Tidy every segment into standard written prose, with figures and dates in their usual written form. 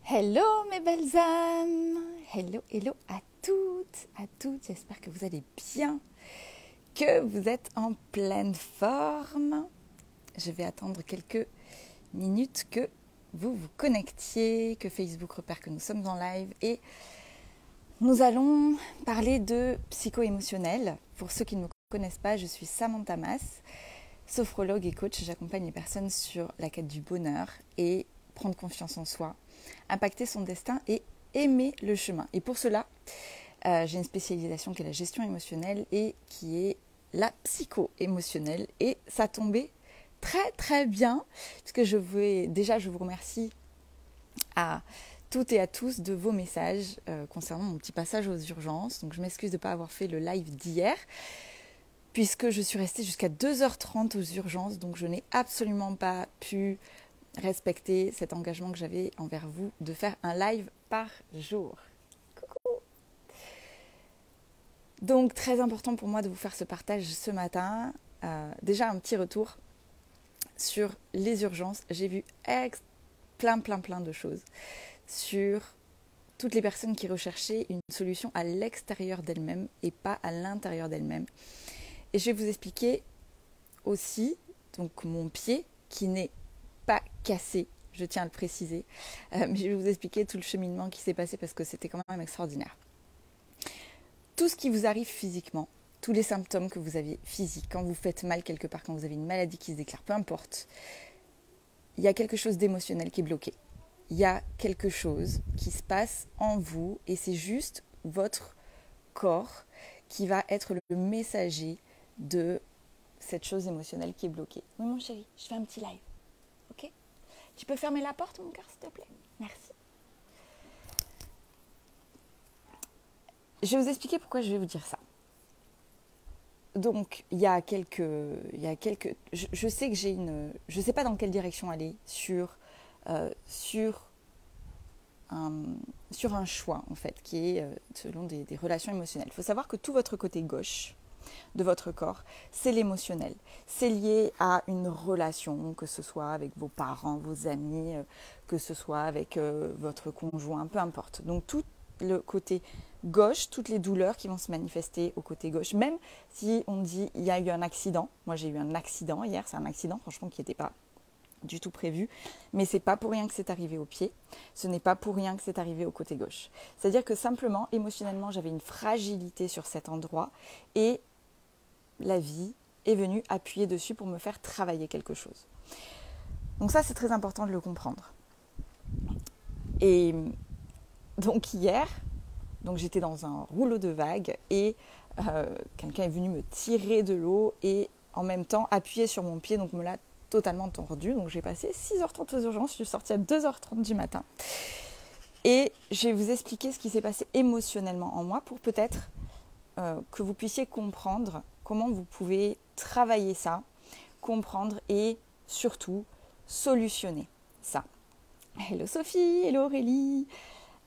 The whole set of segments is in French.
Hello mes belles âmes, hello à toutes, j'espère que vous allez bien, que vous êtes en pleine forme. Je vais attendre quelques minutes que vous vous connectiez, que Facebook repère que nous sommes en live et nous allons parler de psycho-émotionnel. Pour ceux qui ne me connaissent pas, je suis Samantha Mas, sophrologue et coach. J'accompagne les personnes sur la quête du bonheur et prendre confiance en soi, impacter son destin et aimer le chemin. Et pour cela, j'ai une spécialisation qui est la gestion émotionnelle et qui est la psycho-émotionnelle. Et ça tombait très bien, parce que je vous remercie à toutes et à tous de vos messages concernant mon petit passage aux urgences. Donc je m'excuse de ne pas avoir fait le live d'hier, puisque je suis restée jusqu'à 2h30 aux urgences, donc je n'ai absolument pas pu respecter cet engagement que j'avais envers vous de faire un live par jour. Coucou. Donc très important pour moi de vous faire ce partage ce matin. Déjà un petit retour sur les urgences. J'ai vu plein de choses sur toutes les personnes qui recherchaient une solution à l'extérieur d'elles-mêmes et pas à l'intérieur d'elles-mêmes. Et je vais vous expliquer aussi donc mon pied qui n'est pas cassé, je tiens à le préciser, mais je vais vous expliquer tout le cheminement qui s'est passé parce que c'était quand même extraordinaire. Tout ce qui vous arrive physiquement, tous les symptômes que vous avez physiques, quand vous faites mal quelque part, quand vous avez une maladie qui se déclare, peu importe, il y a quelque chose d'émotionnel qui est bloqué. Il y a quelque chose qui se passe en vous et c'est juste votre corps qui va être le messager de cette chose émotionnelle qui est bloquée. Oui mon chéri, je fais un petit live. Ok ? Tu peux fermer la porte, mon cœur, s'il te plaît ? Merci. Je vais vous expliquer pourquoi je vais vous dire ça. Donc, il y a quelques, je sais que je sais pas dans quelle direction aller sur un choix en fait, qui est selon des relations émotionnelles. Il faut savoir que tout votre côté gauche de votre corps, c'est l'émotionnel. C'est lié à une relation, que ce soit avec vos parents, vos amis, que ce soit avec votre conjoint, peu importe. Donc tout le côté gauche, toutes les douleurs qui vont se manifester au côté gauche, même si on dit il y a eu un accident. Moi j'ai eu un accident hier, c'est un accident franchement qui n'était pas du tout prévu, mais c'est pas pour rien que c'est arrivé au pied, ce n'est pas pour rien que c'est arrivé au côté gauche. C'est-à-dire que simplement, émotionnellement, j'avais une fragilité sur cet endroit et la vie est venue appuyer dessus pour me faire travailler quelque chose. Donc ça, c'est très important de le comprendre. Et donc hier, j'étais dans un rouleau de vagues et quelqu'un est venu me tirer de l'eau et en même temps appuyer sur mon pied, donc me l'a totalement tordu. Donc j'ai passé 6h30 aux urgences, je suis sortie à 2h30 du matin. Et je vais vous expliquer ce qui s'est passé émotionnellement en moi pour peut-être que vous puissiez comprendre comment vous pouvez travailler ça, comprendre et surtout solutionner ça. Hello Sophie, hello Aurélie.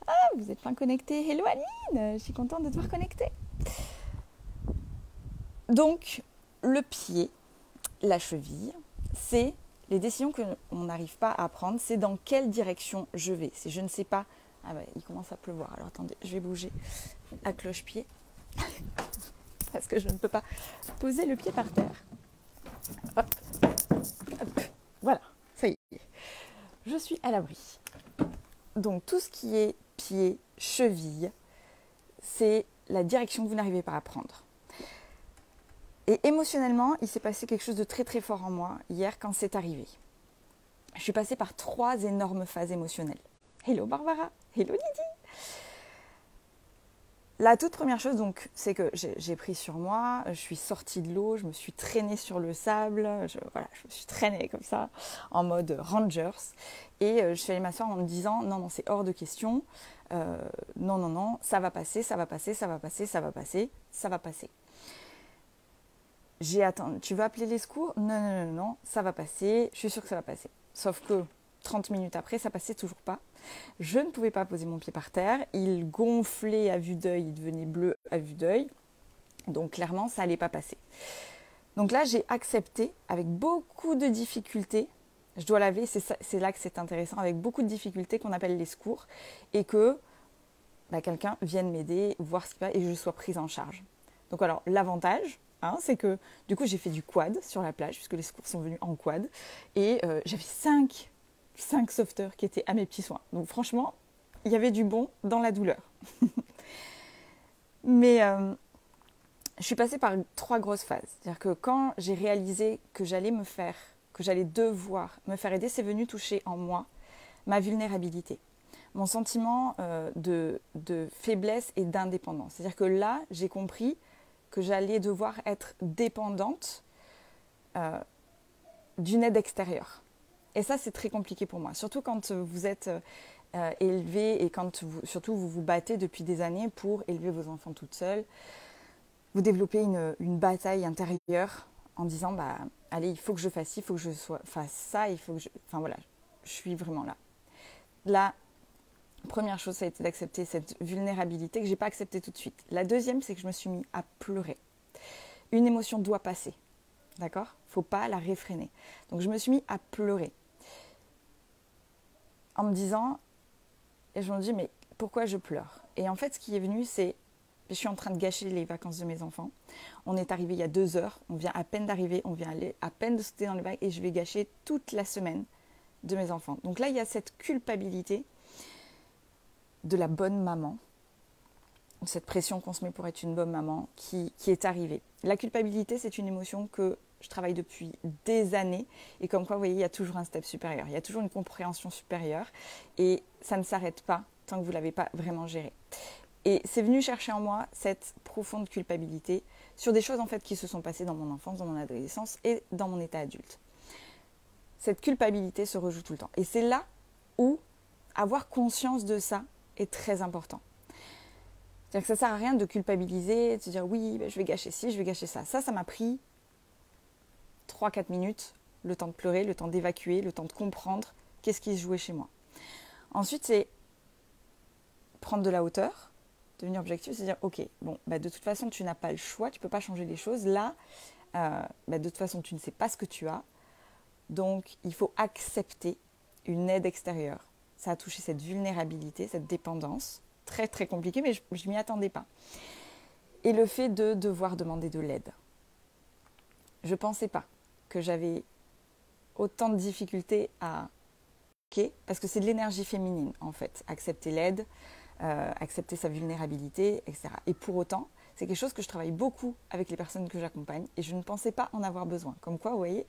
Ah, vous êtes bien connectés. Hello Aline, je suis contente de te voir connectée. Donc, le pied, la cheville, c'est les décisions qu'on n'arrive pas à prendre, c'est dans quelle direction je vais. Si je ne sais pas, ah bah, il commence à pleuvoir, alors attendez, je vais bouger à cloche-pied. Parce que je ne peux pas poser le pied par terre. Hop. Hop. Voilà, ça y est. Je suis à l'abri. Donc tout ce qui est pied, cheville, c'est la direction que vous n'arrivez pas à prendre. Et émotionnellement, il s'est passé quelque chose de très fort en moi hier quand c'est arrivé. Je suis passée par 3 énormes phases émotionnelles. Hello Barbara, hello Lydie. La toute première chose, donc, c'est que j'ai pris sur moi, je suis sortie de l'eau, je me suis traînée sur le sable, je me suis traînée comme ça, en mode Rangers. Et je suis allée m'asseoir en me disant, non, c'est hors de question, non, ça va passer. J'ai attendu, tu veux appeler les secours ? Non, ça va passer, je suis sûre que ça va passer. Sauf que 30 minutes après, ça passait toujours pas. Je ne pouvais pas poser mon pied par terre. Il gonflait à vue d'œil, il devenait bleu à vue d'œil. Donc clairement, ça n'allait pas passer. Donc là, j'ai accepté avec beaucoup de difficultés je dois laver, c'est là que c'est intéressant, avec beaucoup de difficultés qu'on appelle les secours, et que quelqu'un vienne m'aider, voir ce qui va, et que je sois prise en charge. Donc alors, l'avantage, c'est que du coup, j'ai fait du quad sur la plage, puisque les secours sont venus en quad, et j'avais 5 sauveteurs qui étaient à mes petits soins. Donc franchement, il y avait du bon dans la douleur. Mais je suis passée par 3 grosses phases. C'est-à-dire que quand j'ai réalisé que j'allais devoir me faire aider, c'est venu toucher en moi ma vulnérabilité, mon sentiment de faiblesse et d'indépendance. C'est-à-dire que là, j'ai compris que j'allais devoir être dépendante d'une aide extérieure. Et ça, c'est très compliqué pour moi, surtout quand vous êtes élevé et quand surtout vous vous battez depuis des années pour élever vos enfants toute seule. Vous développez une bataille intérieure en disant allez, il faut que je fasse ci, il faut que je fasse ça, il faut que je... Enfin voilà, je suis vraiment là. La première chose, ça a été d'accepter cette vulnérabilité que je n'ai pas acceptée tout de suite. La deuxième, c'est que je me suis mis à pleurer. Une émotion doit passer, d'accord ? Il ne faut pas la réfréner. Donc je me suis mis à pleurer en me disant, et je me dis, mais pourquoi je pleure ? Et en fait, ce qui est venu, c'est, je suis en train de gâcher les vacances de mes enfants. On est arrivé il y a 2 heures, on vient à peine d'arriver, on vient aller à peine de sauter dans les bacs et je vais gâcher toute la semaine de mes enfants. Donc là, il y a cette culpabilité de la bonne maman, cette pression qu'on se met pour être une bonne maman qui est arrivée. La culpabilité, c'est une émotion que je travaille depuis des années et comme quoi, vous voyez, il y a toujours un step supérieur, il y a toujours une compréhension supérieure et ça ne s'arrête pas tant que vous ne l'avez pas vraiment géré. Et c'est venu chercher en moi cette profonde culpabilité sur des choses en fait qui se sont passées dans mon enfance, dans mon adolescence et dans mon état adulte. Cette culpabilité se rejoue tout le temps. Et c'est là où avoir conscience de ça est très important. C'est-à-dire que ça ne sert à rien de culpabiliser, de se dire oui, je vais gâcher ci, je vais gâcher ça. Ça m'a pris 3-4 minutes, le temps de pleurer, le temps d'évacuer, le temps de comprendre qu'est-ce qui se jouait chez moi. Ensuite, c'est prendre de la hauteur, devenir objectif, c'est dire ok, bon, de toute façon, tu n'as pas le choix, tu ne peux pas changer les choses. Là, de toute façon, tu ne sais pas ce que tu as. Donc, il faut accepter une aide extérieure. Ça a touché cette vulnérabilité, cette dépendance, très très compliqué, mais je ne m'y attendais pas. Et le fait de devoir demander de l'aide. Je ne pensais pas que j'avais autant de difficultés à... parce que c'est de l'énergie féminine, en fait. Accepter l'aide, accepter sa vulnérabilité, etc. Et pour autant, c'est quelque chose que je travaille beaucoup avec les personnes que j'accompagne et je ne pensais pas en avoir besoin. Comme quoi, vous voyez,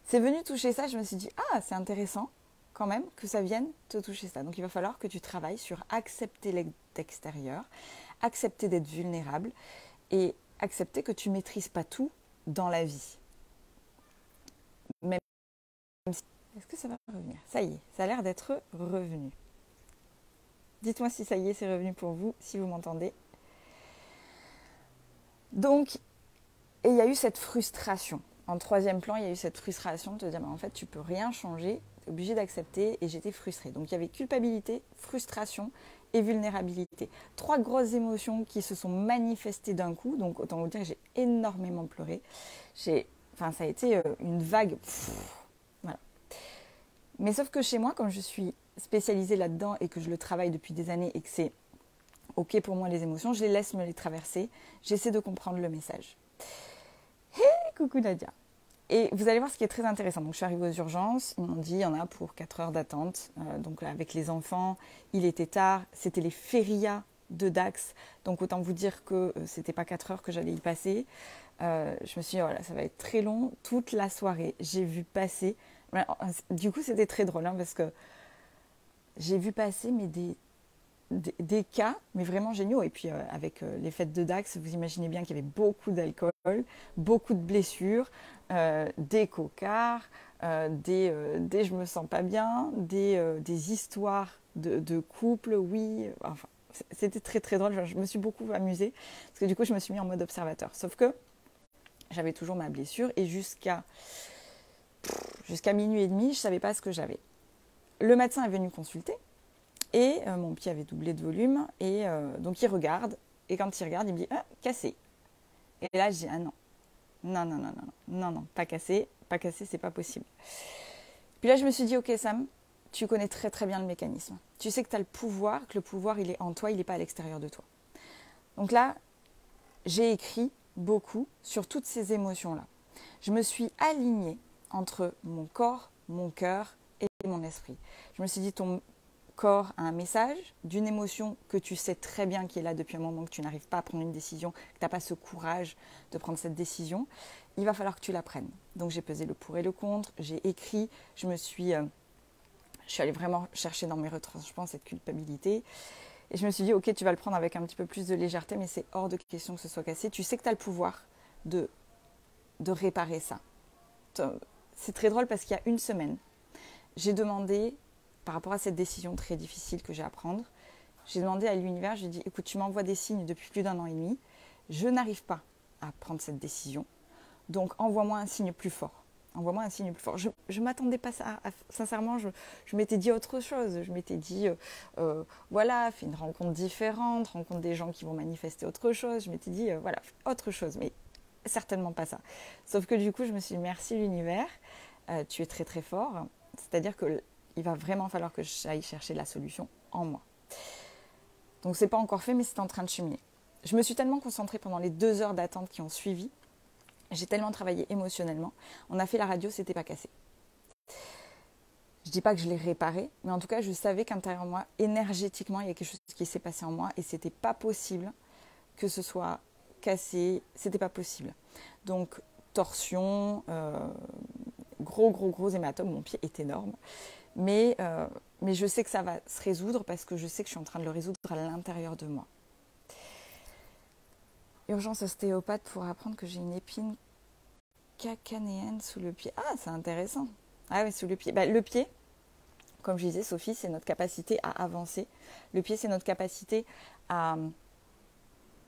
c'est venu toucher ça, je me suis dit, c'est intéressant quand même que ça vienne te toucher ça. Donc il va falloir que tu travailles sur accepter l'aide extérieure, accepter d'être vulnérable et accepter que tu ne maîtrises pas tout dans la vie. Même si... Est-ce que ça va revenir ? Ça y est, ça a l'air d'être revenu. Dites-moi si ça y est, c'est revenu pour vous, si vous m'entendez. Donc, et il y a eu cette frustration. En 3e plan, il y a eu cette frustration de te dire, en fait, tu ne peux rien changer, tu es obligé d'accepter, et j'étais frustrée. Donc, il y avait culpabilité, frustration et vulnérabilité. 3 grosses émotions qui se sont manifestées d'un coup. Donc, autant vous dire que j'ai énormément pleuré. Ça a été une vague. Voilà. Mais sauf que chez moi, comme je suis spécialisée là-dedans et que je le travaille depuis des années et que c'est OK pour moi les émotions, je les laisse me les traverser. J'essaie de comprendre le message. Coucou Nadia. Et vous allez voir ce qui est très intéressant. Donc je suis arrivée aux urgences, ils m'ont dit il y en a pour 4 heures d'attente. Donc là, avec les enfants, il était tard, c'était les férias de Dax. Donc autant vous dire que c'était pas 4 heures que j'allais y passer. Je me suis dit voilà, ça va être très long toute la soirée. J'ai vu passer, du coup c'était très drôle parce que j'ai vu passer mais des cas, mais vraiment géniaux. Et puis avec les fêtes de Dax, vous imaginez bien qu'il y avait beaucoup d'alcool, beaucoup de blessures, des cocards, des je me sens pas bien, des histoires de couple, oui. Enfin, c'était très très drôle. Je me suis beaucoup amusée parce que du coup, je me suis mis en mode observateur. Sauf que j'avais toujours ma blessure et jusqu'à minuit et demi, je savais pas ce que j'avais. Le médecin est venu consulter. Et mon pied avait doublé de volume. Et donc, il regarde. Et quand il regarde, il me dit « cassé ». Et là, je dis « ah non, non, pas cassé, c'est pas possible ». Puis là, je me suis dit, ok Sam, tu connais très très bien le mécanisme. Tu sais que tu as le pouvoir, que le pouvoir, il est en toi, il n'est pas à l'extérieur de toi. Donc là, j'ai écrit beaucoup sur toutes ces émotions-là. Je me suis alignée entre mon corps, mon cœur et mon esprit. Je me suis dit, ton corps a un message d'une émotion que tu sais très bien qui est là depuis un moment, que tu n'arrives pas à prendre une décision, que tu n'as pas ce courage de prendre cette décision. Il va falloir que tu la prennes. Donc j'ai pesé le pour et le contre, j'ai écrit, je suis allée vraiment chercher dans mes retranchements cette culpabilité. Et je me suis dit, ok, tu vas le prendre avec un petit peu plus de légèreté, mais c'est hors de question que ce soit cassé. Tu sais que tu as le pouvoir de réparer ça. C'est très drôle parce qu'il y a une semaine, j'ai demandé, par rapport à cette décision très difficile que j'ai à prendre, j'ai demandé à l'univers, j'ai dit, écoute, tu m'envoies des signes depuis plus d'1 an et demi, je n'arrive pas à prendre cette décision, donc envoie-moi un signe plus fort. Envoie-moi un signe plus fort. Je ne m'attendais pas à ça. Sincèrement, je m'étais dit autre chose. Je m'étais dit, voilà, fais une rencontre différente, rencontre des gens qui vont manifester autre chose. Je m'étais dit, voilà, autre chose, mais certainement pas ça. Sauf que du coup, je me suis dit, merci l'univers, tu es très très fort. C'est-à-dire qu'il va vraiment falloir que j'aille chercher la solution en moi. Donc, c'est pas encore fait, mais c'est en train de cheminer. Je me suis tellement concentrée pendant les 2 heures d'attente qui ont suivi. J'ai tellement travaillé émotionnellement. On a fait la radio, c'était pas cassé. Je dis pas que je l'ai réparé, mais en tout cas, je savais qu'intérieur moi, énergétiquement, il y a quelque chose qui s'est passé en moi et c'était pas possible que ce soit cassé. C'était pas possible. Donc, torsion, gros hématome. Mon pied est énorme. Mais je sais que ça va se résoudre parce que je sais que je suis en train de le résoudre à l'intérieur de moi. Urgence ostéopathe pour apprendre que j'ai une épine cacanéenne sous le pied. Ah, c'est intéressant. Ah oui, sous le pied. Le pied, comme je disais, Sophie, c'est notre capacité à avancer. Le pied, c'est notre capacité à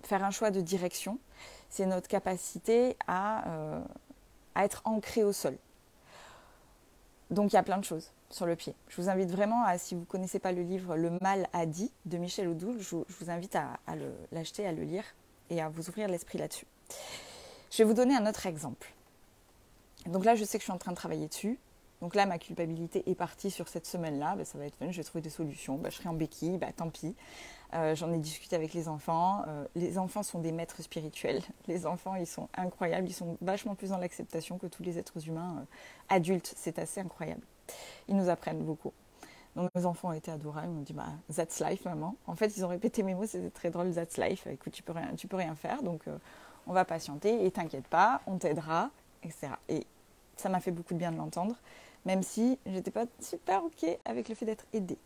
faire un choix de direction. C'est notre capacité à être ancré au sol. Donc, il y a plein de choses sur le pied. Je vous invite vraiment à, si vous ne connaissez pas le livre « Le mal a dit » de Michel Odoul, je vous invite à l'acheter, à le lire et à vous ouvrir l'esprit là-dessus. Je vais vous donner un autre exemple. Donc là, je sais que je suis en train de travailler dessus. Donc là, ma culpabilité est partie sur cette semaine-là. Ça va être fun, je vais trouver des solutions. Je serai en béquille, tant pis. J'en ai discuté avec les enfants. Les enfants sont des maîtres spirituels. Les enfants, ils sont incroyables. Ils sont vachement plus dans l'acceptation que tous les êtres humains adultes. C'est assez incroyable. Ils nous apprennent beaucoup. Donc mes enfants ont été adorables. Ils m'ont dit, that's life, maman. En fait, ils ont répété mes mots. C'était très drôle, that's life. Écoute, tu peux rien faire. Donc, on va patienter. Et t'inquiète pas, on t'aidera, etc. Et ça m'a fait beaucoup de bien de l'entendre, même si je n'étais pas super OK avec le fait d'être aidée.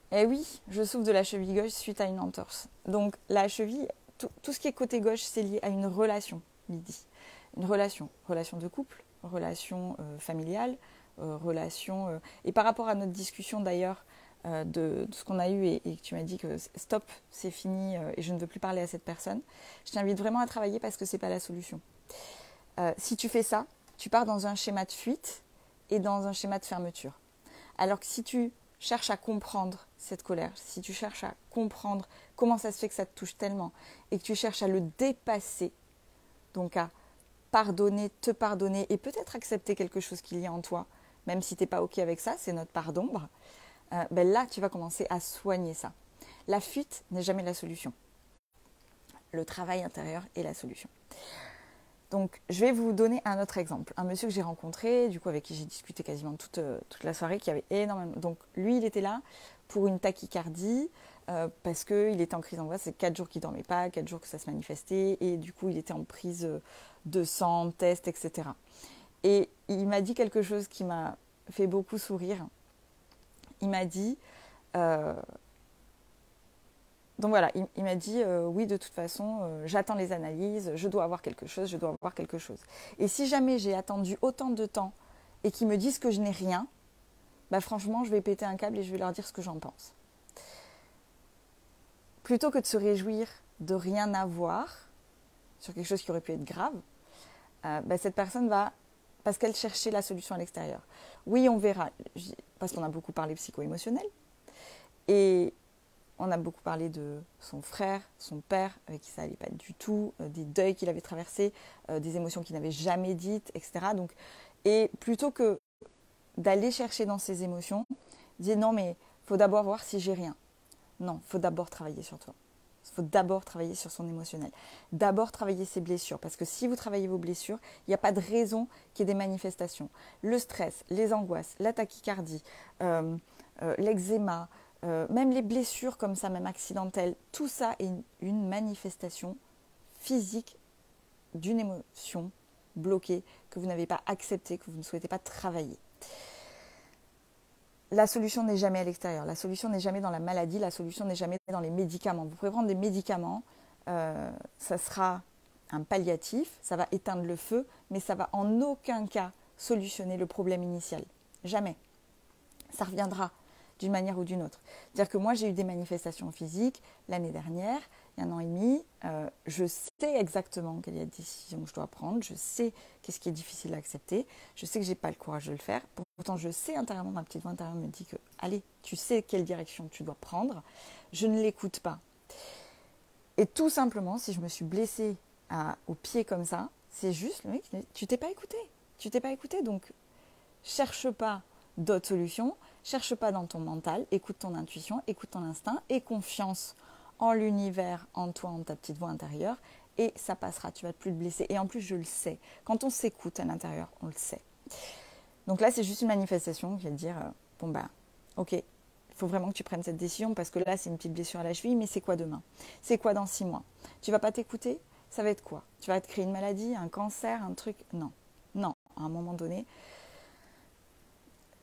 Et oui, je souffre de la cheville gauche suite à une entorse. Donc la cheville, tout ce qui est côté gauche, c'est lié à une relation, Lydie. Une relation de couple, relation familiale, relation... Et par rapport à notre discussion d'ailleurs, de ce qu'on a eu et que tu m'as dit que stop, c'est fini et je ne veux plus parler à cette personne, je t'invite vraiment à travailler parce que ce n'est pas la solution. Si tu fais ça, tu pars dans un schéma de fuite et dans un schéma de fermeture. Alors que si tu cherches à comprendre cette colère, si tu cherches à comprendre comment ça se fait que ça te touche tellement et que tu cherches à le dépasser, donc à pardonner, te pardonner et peut-être accepter quelque chose qu'il y a en toi, même si tu n'es pas OK avec ça, c'est notre part d'ombre, là tu vas commencer à soigner ça. La fuite n'est jamais la solution. Le travail intérieur est la solution. Donc, je vais vous donner un autre exemple. Un monsieur que j'ai rencontré, du coup, avec qui j'ai discuté quasiment toute la soirée, qui avait énormément... Donc, lui, il était là pour une tachycardie, parce qu'il était en crise d'angoisse. C'est 4 jours qu'il ne dormait pas, 4 jours que ça se manifestait, et du coup, il était en prise de sang, test, etc. Et il m'a dit quelque chose qui m'a fait beaucoup sourire. Il m'a dit... Donc voilà, il m'a dit, oui, de toute façon, j'attends les analyses, je dois avoir quelque chose. Et si jamais j'ai attendu autant de temps et qu'ils me disent que je n'ai rien, franchement, je vais péter un câble et je vais leur dire ce que j'en pense. Plutôt que de se réjouir de rien avoir sur quelque chose qui aurait pu être grave, cette personne va, parce qu'elle cherchait la solution à l'extérieur. Oui, on verra, parce qu'on a beaucoup parlé psycho-émotionnel, et... On a beaucoup parlé de son frère, son père, avec qui ça n'allait pas du tout, des deuils qu'il avait traversés, des émotions qu'il n'avait jamais dites, etc. Donc, Et plutôt que d'aller chercher dans ces émotions, dis non mais il faut d'abord voir si j'ai rien. Non, il faut d'abord travailler sur toi. Il faut d'abord travailler sur son émotionnel. D'abord travailler ses blessures. Parce que si vous travaillez vos blessures, il n'y a pas de raison qu'il y ait des manifestations. Le stress, les angoisses, la tachycardie, l'eczéma, même les blessures comme ça, même accidentelles, tout ça est une manifestation physique d'une émotion bloquée que vous n'avez pas acceptée, que vous ne souhaitez pas travailler. La solution n'est jamais à l'extérieur, la solution n'est jamais dans la maladie, la solution n'est jamais dans les médicaments. Vous pouvez prendre des médicaments, ça sera un palliatif, ça va éteindre le feu, mais ça ne va en aucun cas solutionner le problème initial. Jamais. Ça reviendra d'une manière ou d'une autre. C'est-à-dire que moi, j'ai eu des manifestations physiques l'année dernière, il y a 1 an et demi. Je sais exactement quelle est la décision que je dois prendre. Je sais qu'est-ce qui est difficile à accepter. Je sais que je n'ai pas le courage de le faire. Pourtant, je sais intérieurement, ma petite voix intérieure me dit que, allez, tu sais quelle direction tu dois prendre. Je ne l'écoute pas. Et tout simplement, si je me suis blessée au pied comme ça, c'est juste, le mec, tu t'es pas écouté. Tu t'es pas écouté, donc cherche pas d'autres solutions, cherche pas dans ton mental, écoute ton intuition, écoute ton instinct, aie confiance en l'univers, en toi, en ta petite voix intérieure, et ça passera, tu vas plus te blesser. Et en plus, je le sais, quand on s'écoute à l'intérieur, on le sait. Donc là, c'est juste une manifestation qui va te dire, bon bah, ok, il faut vraiment que tu prennes cette décision, parce que là, c'est une petite blessure à la cheville, mais c'est quoi demain? C'est quoi dans 6 mois? Tu vas pas t'écouter? Ça va être quoi? Tu vas te créer une maladie, un cancer, un truc? Non, non, à un moment donné,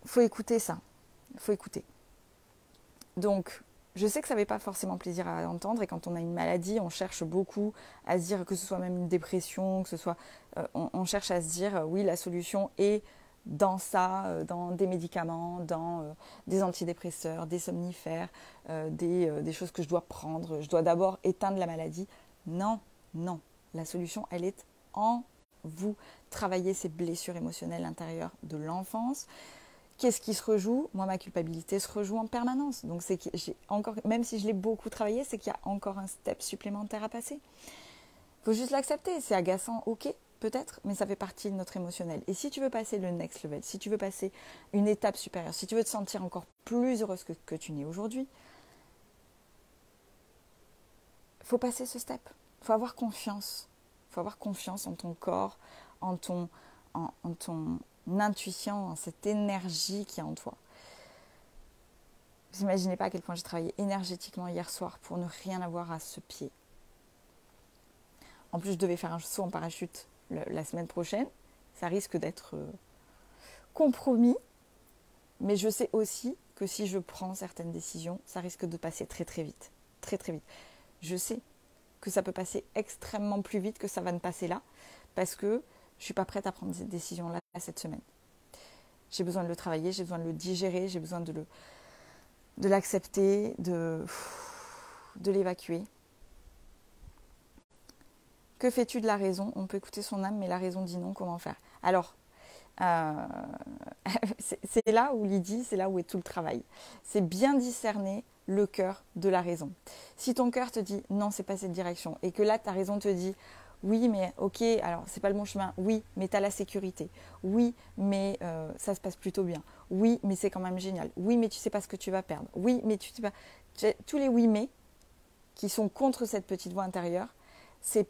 il faut écouter ça, il faut écouter. Donc, je sais que ça ne fait pas forcément plaisir à entendre, et quand on a une maladie, on cherche beaucoup à se dire, que ce soit même une dépression, que ce soit, on cherche à se dire, oui, la solution est dans ça, dans des médicaments, dans des antidépresseurs, des somnifères, des choses que je dois prendre. Je dois d'abord éteindre la maladie. Non, non. La solution, elle est en vous. Travailler ces blessures émotionnelles intérieures de l'enfance. Qu'est-ce qui se rejoue? Moi, ma culpabilité se rejoue en permanence. Donc, c'est que j'ai encore, même si je l'ai beaucoup travaillé, c'est qu'il y a encore un step supplémentaire à passer. Il faut juste l'accepter. C'est agaçant, ok, peut-être, mais ça fait partie de notre émotionnel. Et si tu veux passer le next level, si tu veux passer une étape supérieure, si tu veux te sentir encore plus heureuse que tu n'es aujourd'hui, il faut passer ce step. Il faut avoir confiance. Il faut avoir confiance en ton corps, en ton intuition, en cette énergie qui est en toi. Vous n'imaginez pas à quel point j'ai travaillé énergétiquement hier soir pour ne rien avoir à ce pied. En plus, je devais faire un saut en parachute la semaine prochaine. Ça risque d'être compromis. Mais je sais aussi que si je prends certaines décisions, ça risque de passer très très vite. Très très vite. Je sais que ça peut passer extrêmement plus vite que ça va ne passer là. Parce que je ne suis pas prête à prendre cette décision-là cette semaine. J'ai besoin de le travailler, j'ai besoin de le digérer, j'ai besoin de l'accepter, de l'évacuer. Que fais-tu de la raison? On peut écouter son âme, mais la raison dit non, comment faire? Alors, c'est là où Lydie, c'est là où est tout le travail. C'est bien discerner le cœur de la raison. Si ton cœur te dit non, c'est pas cette direction, et que là ta raison te dit oui, mais ok, alors c'est pas le bon chemin, oui, mais tu as la sécurité, oui, mais ça se passe plutôt bien, oui, mais c'est quand même génial, oui, mais tu sais pas ce que tu vas perdre, oui, mais tu sais pas. Tous les oui, mais qui sont contre cette petite voix intérieure, c'est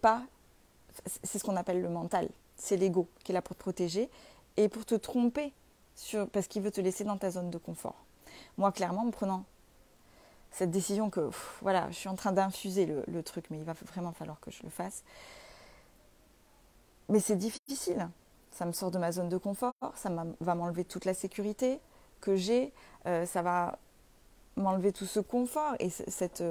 ce qu'on appelle le mental, c'est l'ego qui est là pour te protéger et pour te tromper, parce qu'il veut te laisser dans ta zone de confort. Moi, clairement, en prenant cette décision que, voilà, je suis en train d'infuser le truc, mais il va vraiment falloir que je le fasse. Mais c'est difficile, ça me sort de ma zone de confort, ça va m'enlever toute la sécurité que j'ai, ça va m'enlever tout ce confort et cette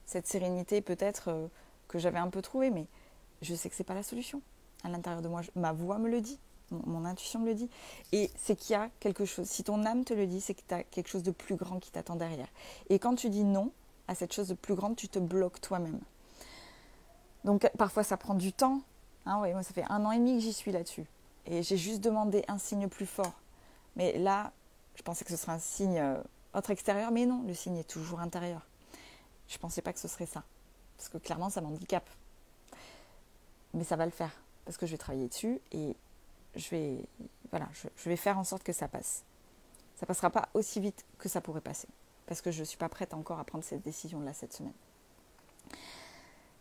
sérénité peut-être que j'avais un peu trouvée, mais je sais que ce n'est pas la solution. À l'intérieur de moi, ma voix me le dit, mon intuition me le dit. Et c'est qu'il y a quelque chose, si ton âme te le dit, c'est que tu as quelque chose de plus grand qui t'attend derrière. Et quand tu dis non à cette chose de plus grande, tu te bloques toi-même. Donc parfois ça prend du temps. Hein, ouais, moi ça fait 1 an et demi que j'y suis là-dessus. Et j'ai juste demandé un signe plus fort. Mais là, je pensais que ce serait un signe autre extérieur, mais non, le signe est toujours intérieur. Je ne pensais pas que ce serait ça. Parce que clairement, ça m'handicape. Mais ça va le faire. Parce que je vais travailler dessus et je vais faire en sorte que ça passe. Ça ne passera pas aussi vite que ça pourrait passer, parce que je ne suis pas prête encore à prendre cette décision-là cette semaine.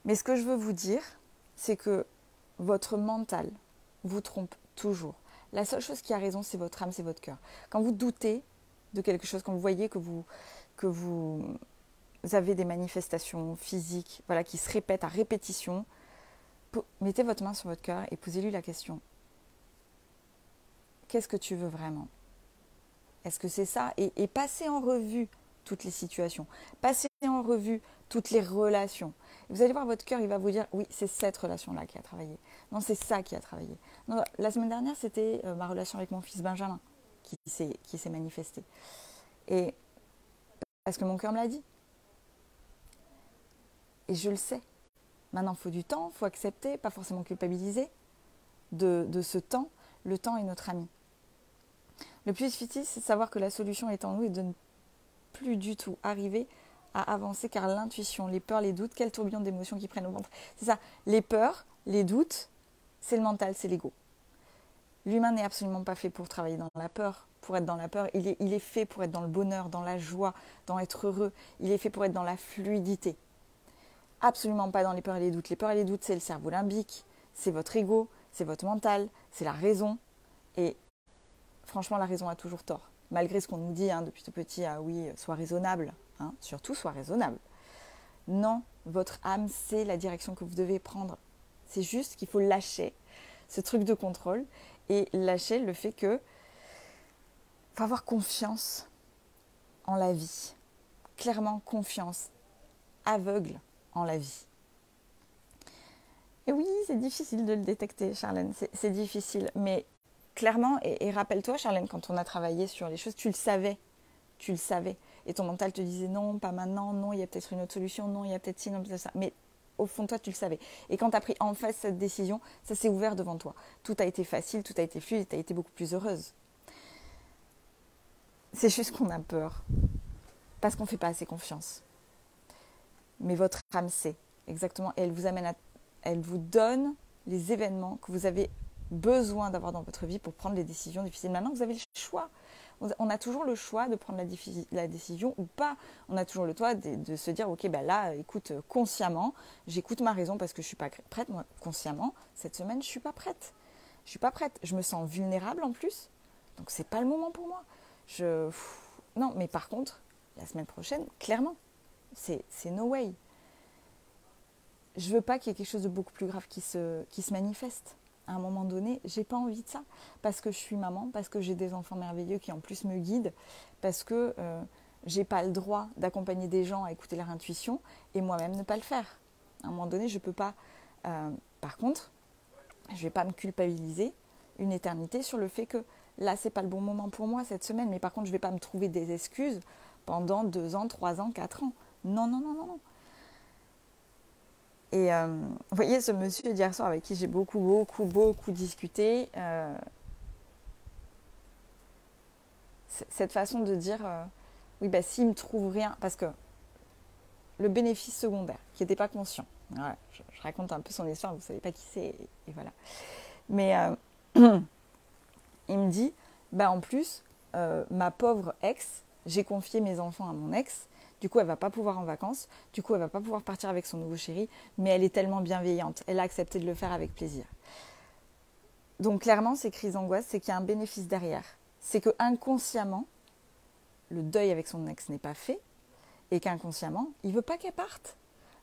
Mais ce que je veux vous dire, c'est que votre mental vous trompe toujours. La seule chose qui a raison, c'est votre âme, c'est votre cœur. Quand vous doutez de quelque chose, quand vous voyez que vous avez des manifestations physiques, voilà, qui se répètent à répétition, mettez votre main sur votre cœur et posez-lui la question. Qu'est-ce que tu veux vraiment ? Est-ce que c'est ça ? Et passez en revue toutes les situations. Passez en revue toutes les relations. Et vous allez voir, votre cœur, il va vous dire, oui, c'est cette relation-là qui a travaillé. Non, c'est ça qui a travaillé. Non, la semaine dernière, c'était ma relation avec mon fils Benjamin qui s'est manifestée. Et parce que mon cœur me l'a dit. Et je le sais. Maintenant, il faut du temps, il faut accepter, pas forcément culpabiliser de ce temps. Le temps est notre ami. Le plus difficile, c'est de savoir que la solution est en nous et de ne plus du tout arriver à avancer, car l'intuition, les peurs, les doutes, quel tourbillon d'émotions qui prennent au ventre. C'est ça, les peurs, les doutes, c'est le mental, c'est l'ego. L'humain n'est absolument pas fait pour travailler dans la peur, pour être dans la peur. Il est fait pour être dans le bonheur, dans la joie, dans être heureux. Il est fait pour être dans la fluidité. Absolument pas dans les peurs et les doutes. Les peurs et les doutes, c'est le cerveau limbique, c'est votre ego, c'est votre mental, c'est la raison. Et franchement, la raison a toujours tort. Malgré ce qu'on nous dit depuis tout petit, ah oui, sois raisonnable, surtout sois raisonnable. Non, votre âme, c'est la direction que vous devez prendre. C'est juste qu'il faut lâcher ce truc de contrôle et lâcher le fait que faut avoir confiance en la vie. Clairement, confiance aveugle en la vie. Et oui, c'est difficile de le détecter, Charlène, c'est difficile, mais clairement, et rappelle-toi, Charlène, quand on a travaillé sur les choses, tu le savais. Et ton mental te disait non, pas maintenant, non, il y a peut-être une autre solution, non, il y a peut-être ci, non, peut-être ça. Mais au fond de toi, tu le savais. Et quand tu as pris en face cette décision, ça s'est ouvert devant toi. Tout a été facile, tout a été fluide, et tu as été beaucoup plus heureuse. C'est juste qu'on a peur, parce qu'on ne fait pas assez confiance. Mais votre âme sait, exactement, et elle vous donne les événements que vous avez besoin d'avoir dans votre vie pour prendre les décisions difficiles. Maintenant, vous avez le choix. On a toujours le choix de prendre la décision ou pas. On a toujours le choix de se dire, ok, là, écoute, consciemment, j'écoute ma raison parce que je ne suis pas prête. Moi, consciemment, cette semaine, je ne suis pas prête. Je ne suis pas prête. Je me sens vulnérable en plus. Donc, ce n'est pas le moment pour moi. Non, mais par contre, la semaine prochaine, clairement, c'est no way. Je ne veux pas qu'il y ait quelque chose de beaucoup plus grave qui se manifeste. À un moment donné, j'ai pas envie de ça, parce que je suis maman, parce que j'ai des enfants merveilleux qui en plus me guident, parce que j'ai pas le droit d'accompagner des gens à écouter leur intuition et moi-même ne pas le faire. À un moment donné, je peux pas. Par contre, je vais pas me culpabiliser une éternité sur le fait que là, c'est pas le bon moment pour moi cette semaine, mais par contre, je vais pas me trouver des excuses pendant 2 ans, 3 ans, 4 ans. Non. Et vous voyez, ce monsieur d'hier soir avec qui j'ai beaucoup discuté, cette façon de dire, oui, s'il ne me trouve rien, parce que le bénéfice secondaire, qui n'était pas conscient, voilà, je raconte un peu son histoire, vous ne savez pas qui c'est, et voilà. Mais il me dit, en plus, ma pauvre ex, j'ai confié mes enfants à mon ex, du coup, elle ne va pas pouvoir en vacances. Du coup, elle ne va pas pouvoir partir avec son nouveau chéri. Mais elle est tellement bienveillante. Elle a accepté de le faire avec plaisir. Donc, clairement, ces crises d'angoisse, c'est qu'il y a un bénéfice derrière. C'est que inconsciemment, le deuil avec son ex n'est pas fait. Et qu'inconsciemment, il ne veut pas qu'elle parte.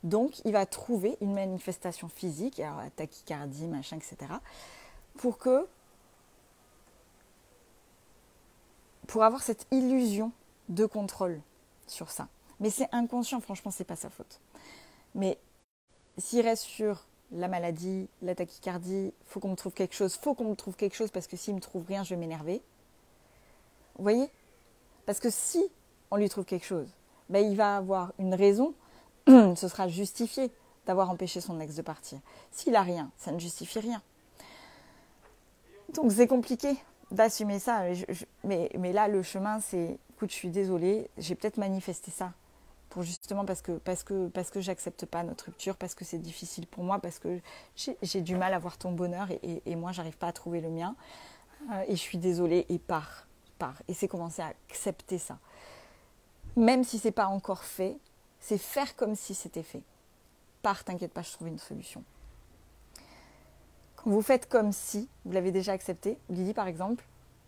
Donc, il va trouver une manifestation physique, alors la tachycardie, machin, etc. Pour avoir cette illusion de contrôle sur ça. Mais c'est inconscient, franchement, c'est pas sa faute. Mais s'il reste sur la maladie, la tachycardie, faut qu'on me trouve quelque chose, parce que s'il me trouve rien, je vais m'énerver. Vous voyez ? Parce que si on lui trouve quelque chose, il va avoir une raison, ce sera justifié d'avoir empêché son ex de partir. S'il a rien, ça ne justifie rien. Donc c'est compliqué d'assumer ça. Mais là, le chemin, c'est, écoute, je suis désolée, j'ai peut-être manifesté ça pour justement parce que j'accepte pas notre rupture, parce que c'est difficile pour moi, parce que j'ai du mal à voir ton bonheur et moi j'arrive pas à trouver le mien et je suis désolée et pars. Et c'est commencer à accepter ça. Même si c'est pas encore fait, c'est faire comme si c'était fait. Pars, t'inquiète pas, je trouve une solution. Quand vous faites comme si vous l'avez déjà accepté, Lydie par exemple,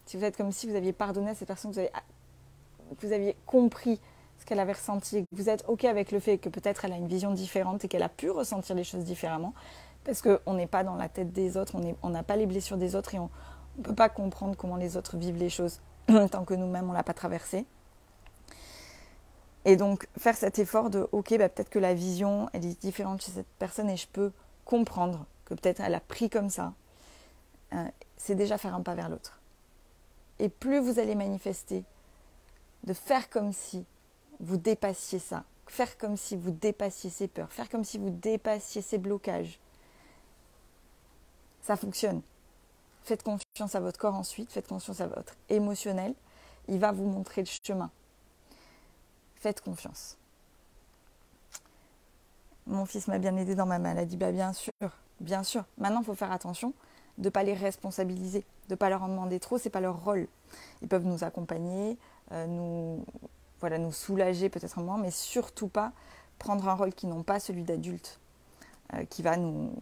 si vous faites comme si vous aviez pardonné à cette personne, que vous aviez compris ce qu'elle avait ressenti, et que vous êtes OK avec le fait que peut-être elle a une vision différente et qu'elle a pu ressentir les choses différemment, parce qu'on n'est pas dans la tête des autres, on n'a pas les blessures des autres et on ne peut pas comprendre comment les autres vivent les choses tant que nous-mêmes on ne l'a pas traversé. Et donc faire cet effort de OK, peut-être que la vision elle est différente chez cette personne et je peux comprendre que peut-être elle a pris comme ça, c'est déjà faire un pas vers l'autre. Et plus vous allez manifester de faire comme si vous dépassiez ça, faire comme si vous dépassiez ces peurs, faire comme si vous dépassiez ces blocages, ça fonctionne. Faites confiance à votre corps ensuite, faites confiance à votre émotionnel, il va vous montrer le chemin. Faites confiance. Mon fils m'a bien aidé dans ma maladie, bien sûr, bien sûr. Maintenant, il faut faire attention de ne pas les responsabiliser, de ne pas leur en demander trop, ce n'est pas leur rôle. Ils peuvent nous accompagner, nous soulager peut-être un moment, mais surtout pas prendre un rôle qui n'ont pas celui d'adulte, qui va nous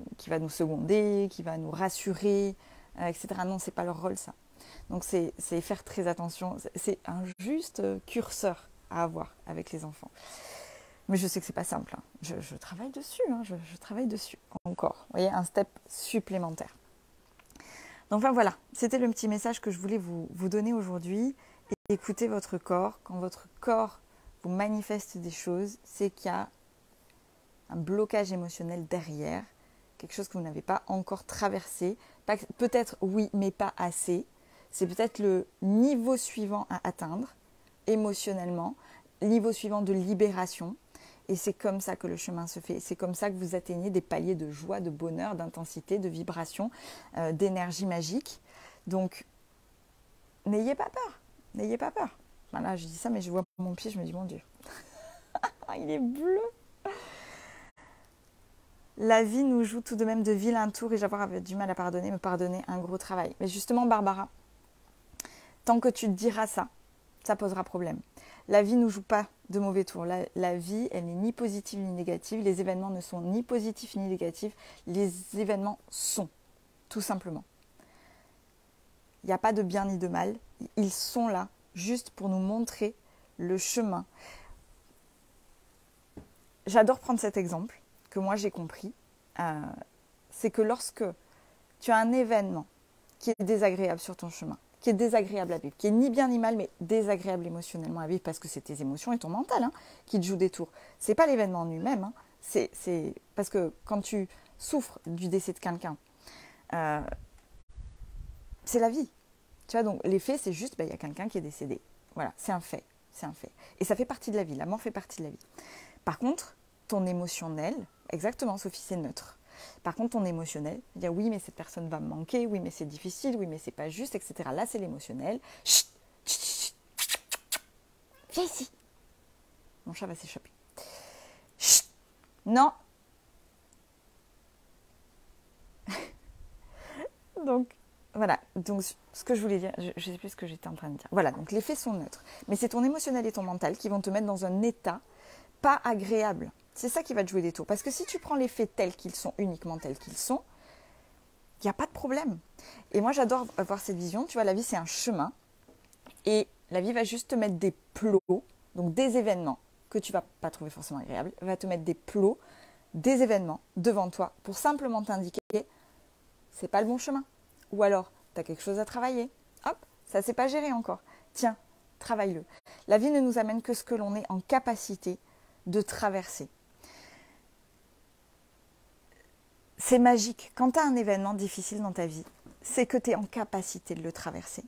seconder, qui va nous rassurer, etc. Non, ce n'est pas leur rôle ça. Donc c'est faire très attention, c'est un juste curseur à avoir avec les enfants. Mais je sais que c'est pas simple, hein. Je travaille dessus, hein. je travaille dessus encore. Vous voyez, un step supplémentaire. Donc enfin voilà, c'était le petit message que je voulais vous donner aujourd'hui. Écoutez votre corps. Quand votre corps vous manifeste des choses, c'est qu'il y a un blocage émotionnel derrière, quelque chose que vous n'avez pas encore traversé. Peut-être oui, mais pas assez. C'est peut-être le niveau suivant à atteindre, émotionnellement, niveau suivant de libération. Et c'est comme ça que le chemin se fait. C'est comme ça que vous atteignez des paliers de joie, de bonheur, d'intensité, de vibration, d'énergie magique. Donc, n'ayez pas peur. N'ayez pas peur. Voilà, je dis ça, mais je vois mon pied, je me dis, mon Dieu. Il est bleu. La vie nous joue tout de même de vilains tours et j'avoir du mal à pardonner, me pardonner un gros travail. Mais justement, Barbara, tant que tu te diras ça, ça posera problème. La vie ne nous joue pas de mauvais tours. La vie, elle n'est ni positive ni négative. Les événements ne sont ni positifs ni négatifs. Les événements sont, tout simplement. Il n'y a pas de bien ni de mal. Ils sont là, juste pour nous montrer le chemin. J'adore prendre cet exemple, que moi j'ai compris. C'est que lorsque tu as un événement qui est désagréable sur ton chemin, qui est désagréable à vivre, qui est ni bien ni mal, mais désagréable émotionnellement à vivre parce que c'est tes émotions et ton mental qui te jouent des tours. C'est pas l'événement en lui-même, c'est parce que quand tu souffres du décès de quelqu'un, c'est la vie. Tu vois, donc l'effet, c'est juste, il y a quelqu'un qui est décédé. Voilà, c'est un fait, c'est un fait. Et ça fait partie de la vie, la mort fait partie de la vie. Par contre, ton émotionnel, exactement, Sophie, c'est neutre. Par contre, ton émotionnel, dire oui, mais cette personne va me manquer, oui, mais c'est difficile, oui, mais c'est pas juste, etc. Là, c'est l'émotionnel. Chut, chut, chut, viens ici. Mon chat va s'échapper. Chut, non. Donc, voilà. Donc, ce que je voulais dire, je ne sais plus ce que j'étais en train de dire. Voilà, donc les faits sont neutres. Mais c'est ton émotionnel et ton mental qui vont te mettre dans un état pas agréable. C'est ça qui va te jouer des tours. Parce que si tu prends les faits tels qu'ils sont, uniquement tels qu'ils sont, il n'y a pas de problème. Et moi, j'adore avoir cette vision. Tu vois, la vie, c'est un chemin. Et la vie va juste te mettre des plots, donc des événements que tu ne vas pas trouver forcément agréables, va te mettre des plots, des événements devant toi pour simplement t'indiquer c'est pas le bon chemin. Ou alors, tu as quelque chose à travailler. Hop, ça ne s'est pas géré encore. Tiens, travaille-le. La vie ne nous amène que ce que l'on est en capacité de traverser. C'est magique. Quand tu as un événement difficile dans ta vie, c'est que tu es en capacité de le traverser.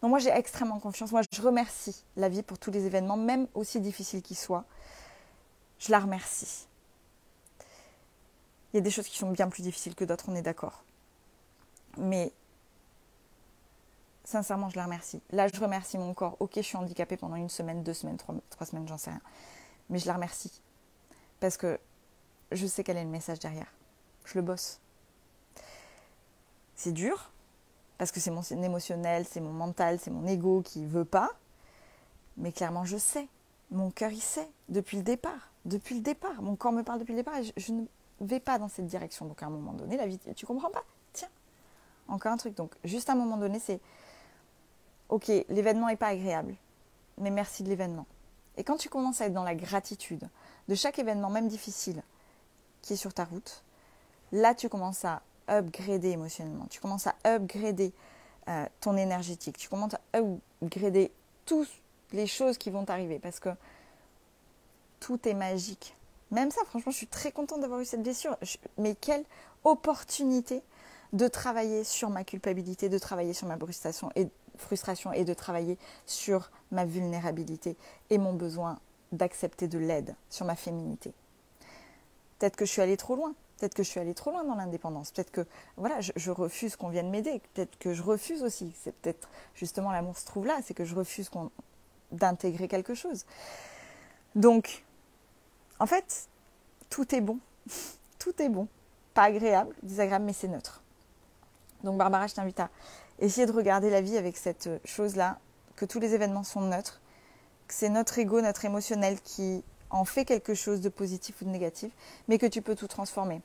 Donc moi, j'ai extrêmement confiance. Moi, je remercie la vie pour tous les événements, même aussi difficiles qu'ils soient. Je la remercie. Il y a des choses qui sont bien plus difficiles que d'autres, on est d'accord. Mais sincèrement, je la remercie. Là, je remercie mon corps. Ok, je suis handicapée pendant 1 semaine, 2 semaines, 3 semaines, j'en sais rien. mais je la remercie. Parce que je sais quel est le message derrière. Je le bosse. C'est dur, parce que c'est mon émotionnel, c'est mon mental, c'est mon ego qui ne veut pas. Mais clairement, je sais. Mon cœur, il sait, depuis le départ. Depuis le départ. Mon corps me parle depuis le départ et je ne vais pas dans cette direction. Donc à un moment donné, la vie, tu comprends pas? Tiens, encore un truc. Donc juste à un moment donné, c'est ok, l'événement n'est pas agréable, mais merci de l'événement. Et quand tu commences à être dans la gratitude de chaque événement, même difficile, qui est sur ta route, là tu commences à upgrader émotionnellement. Tu commences à upgrader ton énergétique. Tu commences à upgrader toutes les choses qui vont t'arriver parce que tout est magique. Même ça, franchement, je suis très contente d'avoir eu cette blessure. Mais quelle opportunité de travailler sur ma culpabilité, de travailler sur ma frustration et de travailler sur ma vulnérabilité et mon besoin d'accepter de l'aide, sur ma féminité. Peut-être que je suis allée trop loin. Peut-être que je suis allée trop loin dans l'indépendance. Peut-être que voilà, je refuse qu'on vienne m'aider. Peut-être que je refuse aussi. C'est peut-être justement l'amour se trouve là. C'est que je refuse d'intégrer quelque chose. Donc, en fait, tout est bon. Tout est bon. Pas agréable, désagréable, mais c'est neutre. Donc Barbara, je t'invite à essayer de regarder la vie avec cette chose-là, que tous les événements sont neutres, que c'est notre ego, notre émotionnel qui en fait quelque chose de positif ou de négatif, mais que tu peux tout transformer.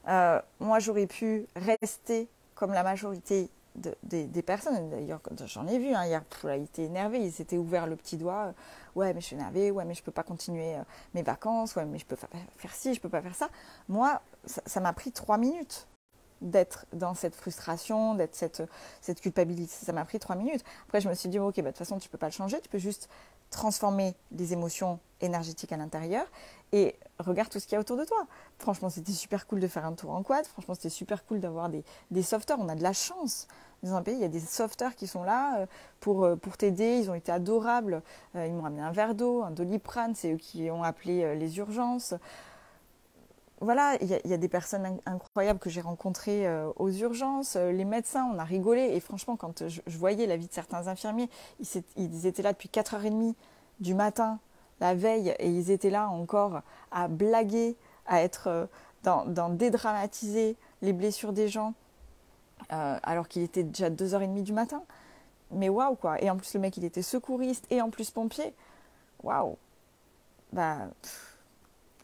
Moi, j'aurais pu rester comme la majorité des personnes. D'ailleurs, j'en ai vu, hier, il était énervé, il s'était ouvert le petit doigt. Ouais, mais je suis énervé, ouais, mais je ne peux pas continuer mes vacances, ouais, mais je ne peux pas faire ci, je ne peux pas faire ça. Moi, ça m'a pris 3 minutes d'être dans cette frustration, d'être cette culpabilité. Ça m'a pris 3 minutes. Après, je me suis dit, ok, de toute façon, tu ne peux pas le changer, tu peux juste transformer les émotions énergétiques à l'intérieur et regarde tout ce qu'il y a autour de toi. Franchement, c'était super cool de faire un tour en quad. Franchement, c'était super cool d'avoir des sauveteurs. On a de la chance. Dans un pays, il y a des sauveteurs qui sont là pour t'aider. Ils ont été adorables. Ils m'ont amené un verre d'eau, un Doliprane. C'est eux qui ont appelé les urgences. Voilà, il y a des personnes incroyables que j'ai rencontrées aux urgences, les médecins, on a rigolé. Et franchement, quand je voyais la vie de certains infirmiers, ils étaient là depuis 4h30 du matin, la veille, et ils étaient là encore à blaguer, à être dans dédramatiser les blessures des gens, alors qu'il était déjà 2h30 du matin. Mais waouh, quoi. Et en plus, le mec, il était secouriste et en plus pompier. Waouh.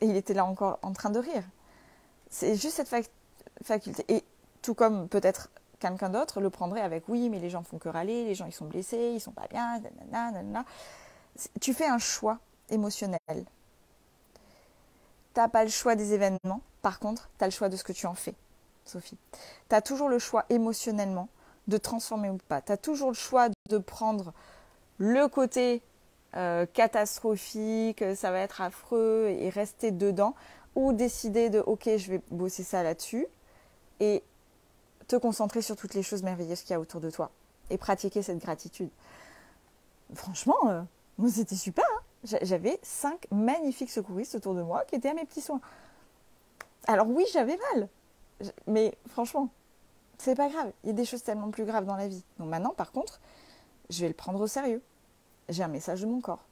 Et il était là encore en train de rire. C'est juste cette faculté. Et tout comme peut-être quelqu'un d'autre le prendrait avec oui, mais les gens font que râler, les gens ils sont blessés, ils sont pas bien, nanana, nanana. Tu fais un choix émotionnel. T'as pas le choix des événements, par contre, tu as le choix de ce que tu en fais, Sophie. Tu as toujours le choix émotionnellement de transformer ou pas. Tu as toujours le choix de prendre le côté catastrophique, ça va être affreux et rester dedans, ou décider de ok, je vais bosser ça là-dessus et te concentrer sur toutes les choses merveilleuses qu'il y a autour de toi et pratiquer cette gratitude. Franchement, moi c'était super, hein. J'avais 5 magnifiques secouristes autour de moi qui étaient à mes petits soins. Alors oui, j'avais mal, mais franchement, c'est pas grave, il y a des choses tellement plus graves dans la vie. Donc maintenant, par contre, je vais le prendre au sérieux. J'ai un message de mon corps.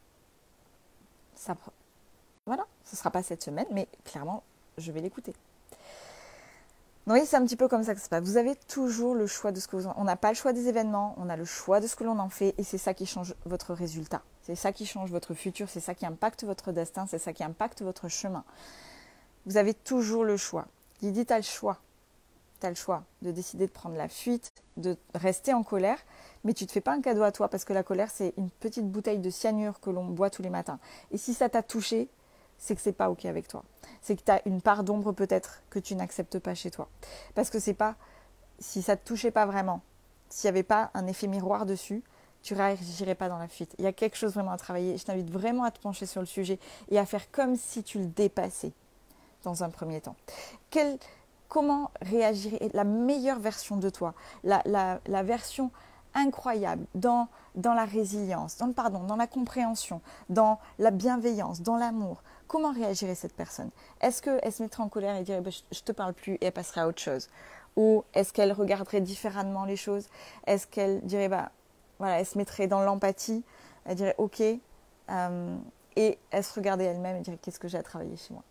Voilà, ce ne sera pas cette semaine, mais clairement, je vais l'écouter. Oui, c'est un petit peu comme ça que ça se passe. Vous avez toujours le choix de ce que vous en... On n'a pas le choix des événements, on a le choix de ce que l'on en fait, et c'est ça qui change votre résultat. C'est ça qui change votre futur, c'est ça qui impacte votre destin, c'est ça qui impacte votre chemin. Vous avez toujours le choix. Lydie, tu as le choix. Tu as le choix de décider de prendre la fuite, de rester en colère, mais tu ne te fais pas un cadeau à toi parce que la colère, c'est une petite bouteille de cyanure que l'on boit tous les matins. Et si ça t'a touché, c'est que c'est pas OK avec toi. C'est que tu as une part d'ombre peut-être que tu n'acceptes pas chez toi. Parce que c'est pas, si ça ne te touchait pas vraiment, s'il n'y avait pas un effet miroir dessus, tu ne réagirais pas dans la fuite. Il y a quelque chose vraiment à travailler. Je t'invite vraiment à te pencher sur le sujet et à faire comme si tu le dépassais dans un premier temps. Comment réagirait la meilleure version de toi, la version incroyable dans la résilience, dans le pardon, dans la compréhension, dans la bienveillance, dans l'amour. Comment réagirait cette personne? Est-ce qu'elle se mettrait en colère et dirait je ne te parle plus et elle passerait à autre chose? Ou est-ce qu'elle regarderait différemment les choses? Est-ce qu'elle dirait voilà, elle se mettrait dans l'empathie, elle dirait ok, et elle se regarder elle-même et dire qu'est-ce que j'ai à travailler chez moi.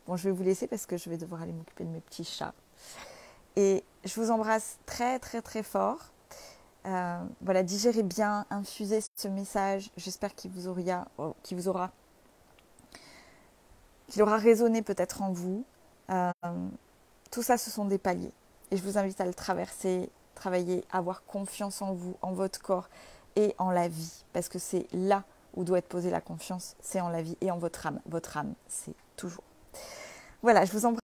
Bon, je vais vous laisser parce que je vais devoir aller m'occuper de mes petits chats. Et je vous embrasse très très très fort. Voilà, digérez bien, infusez ce message. J'espère qu'il aura résonné peut-être en vous. Tout ça, ce sont des paliers. Et je vous invite à le traverser, travailler, avoir confiance en vous, en votre corps et en la vie. Parce que c'est là où doit être posée la confiance, c'est en la vie et en votre âme. Votre âme, c'est toujours. Voilà, je vous embrasse.